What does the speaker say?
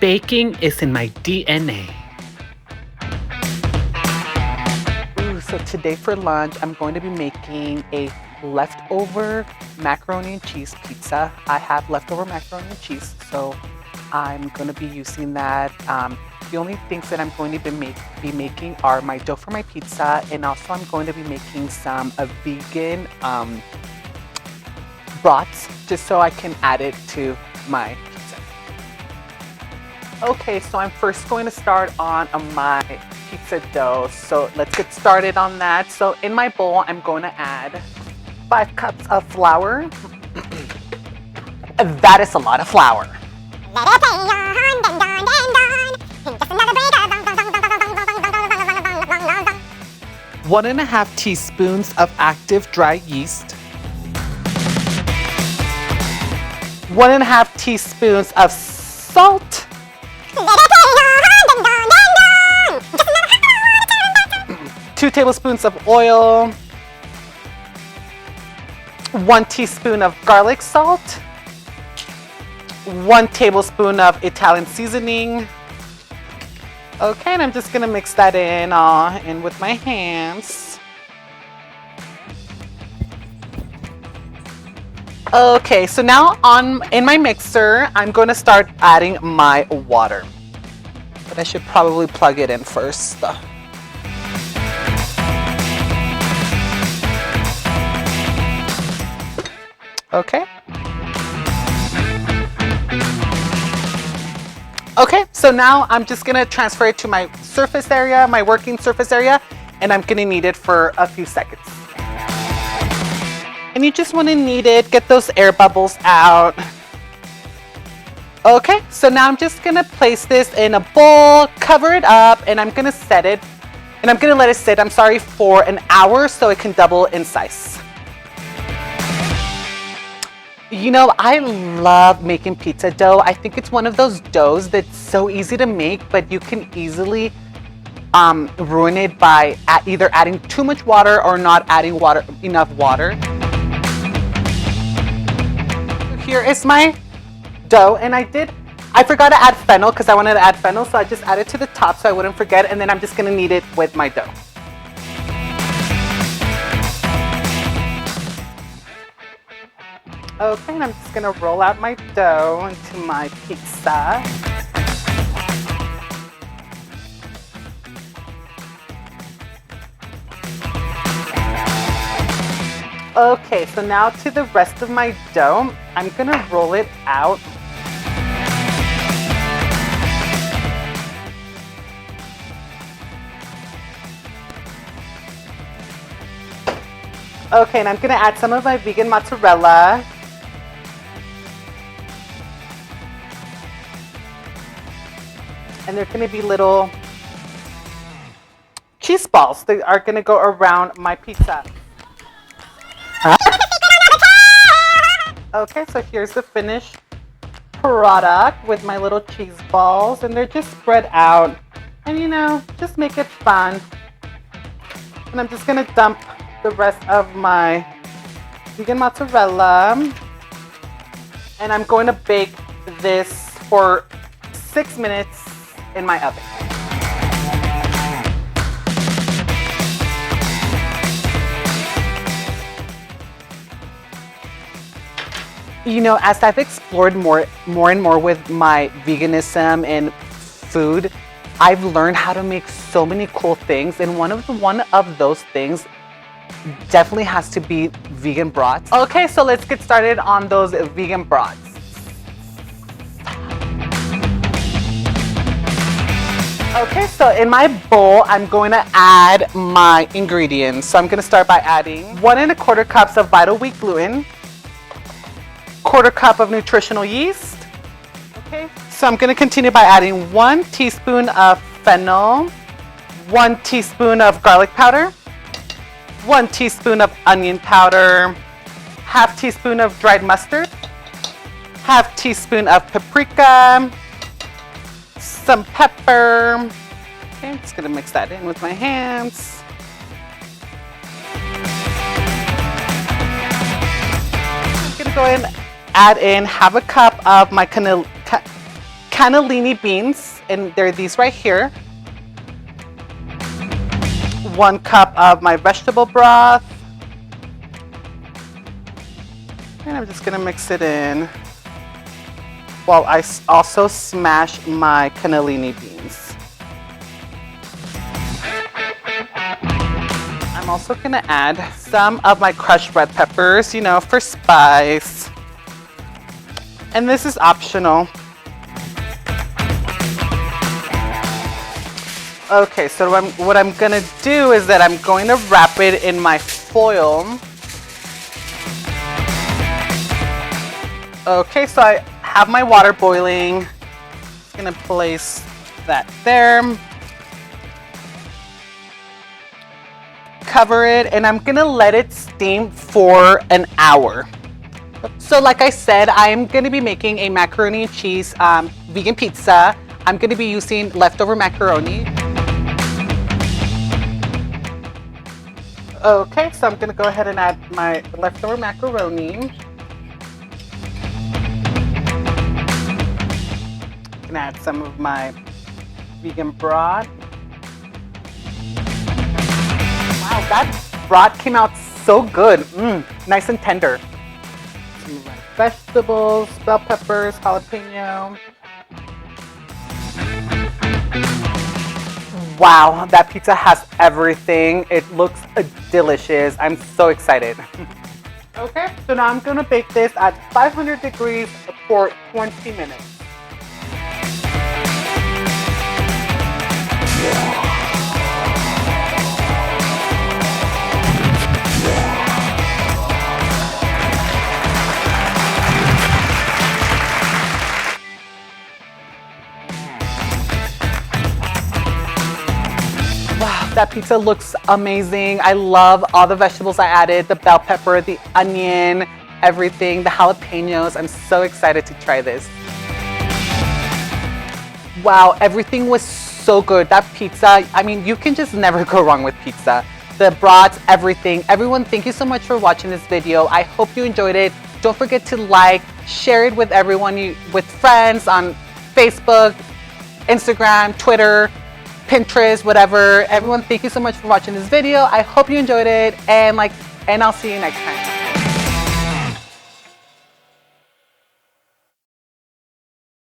Baking is in my DNA. Ooh, so today for lunch, I'm going to be making a leftover macaroni and cheese pizza. I have leftover macaroni and cheese, so I'm going to be using that. The only things that I'm going to be making are my dough for my pizza, and also I'm going to be making some vegan brats, just so I can add it to my pizza. Okay, so I'm first going to start on my pizza dough. So let's get started on that. So in my bowl, I'm going to add 5 cups of flour. That is a lot of flour. 1.5 teaspoons of active dry yeast. 1.5 teaspoons of salt. 2 tablespoons of oil. 1 teaspoon of garlic salt. 1 tablespoon of Italian seasoning. Okay, and I'm just gonna mix that in with my hands. Okay, so now in my mixer, I'm going to start adding my water. But I should probably plug it in first. Okay. Okay, so now I'm just gonna transfer it to my surface area, my working surface area, and I'm gonna knead it for a few seconds. And you just wanna knead it, get those air bubbles out. Okay, so now I'm just gonna place this in a bowl, cover it up, and I'm gonna set it, and I'm gonna let it sit, for an hour so it can double in size. You know, I love making pizza dough. I think it's one of those doughs that's so easy to make, but you can easily ruin it by either adding too much water or not adding enough water. Here is my dough, and I forgot to add fennel because I wanted to add fennel, so I just added to the top so I wouldn't forget, and then I'm just gonna knead it with my dough. Okay, and I'm just gonna roll out my dough into my pizza. Okay, so now to the rest of my dough, I'm gonna roll it out. Okay, and I'm gonna add some of my vegan mozzarella. And they're gonna be little cheese balls that are gonna go around my pizza. Okay, so here's the finished product with my little cheese balls, and they're just spread out. And you know, just make it fun. And I'm just gonna dump the rest of my vegan mozzarella. And I'm going to bake this for 6 minutes in my oven. You know, as I've explored more and more with my veganism and food, I've learned how to make so many cool things, and one of those things definitely has to be vegan brats. Okay, so let's get started on those vegan brats. Okay, so in my bowl, I'm going to add my ingredients. So I'm going to start by adding 1.25 cups of vital wheat gluten, 1/4 cup of nutritional yeast. Okay, so I'm going to continue by adding 1 teaspoon of fennel, 1 teaspoon of garlic powder, 1 teaspoon of onion powder, 1/2 teaspoon of dried mustard, 1/2 teaspoon of paprika, some pepper. Okay, I'm just gonna mix that in with my hands. I'm gonna go ahead and add in 1/2 cup of my cannellini beans, and they're these right here. 1 cup of my vegetable broth. And I'm just gonna mix it in while I also smash my cannellini beans. I'm also gonna add some of my crushed red peppers, you know, for spice. And this is optional. Okay, so what I'm gonna do is that I'm going to wrap it in my foil. Okay, so I have my water boiling. Just gonna place that there. Cover it, and I'm gonna let it steam for an hour. So like I said, I'm gonna be making a macaroni and cheese vegan pizza. I'm gonna be using leftover macaroni. Okay, so I'm gonna go ahead and add my leftover macaroni. I'm gonna add some of my vegan broth. Wow, that broth came out so good. Nice and tender. Some of my vegetables, bell peppers, jalapeno. Wow, that pizza has everything. It looks delicious. I'm so excited. Okay, so now I'm gonna bake this at 500 degrees for 20 minutes. Wow, that pizza looks amazing. I love all the vegetables I added, the bell pepper, the onion, everything, the jalapenos. I'm so excited to try this. Wow, everything was so good. That pizza, I mean, you can just never go wrong with pizza. The brats, everything. Everyone, thank you so much for watching this video. I hope you enjoyed it. Don't forget to like, share it with everyone, with friends on Facebook, Instagram, Twitter, Pinterest, whatever. Everyone, thank you so much for watching this video. I hope you enjoyed it, and I'll see you next time.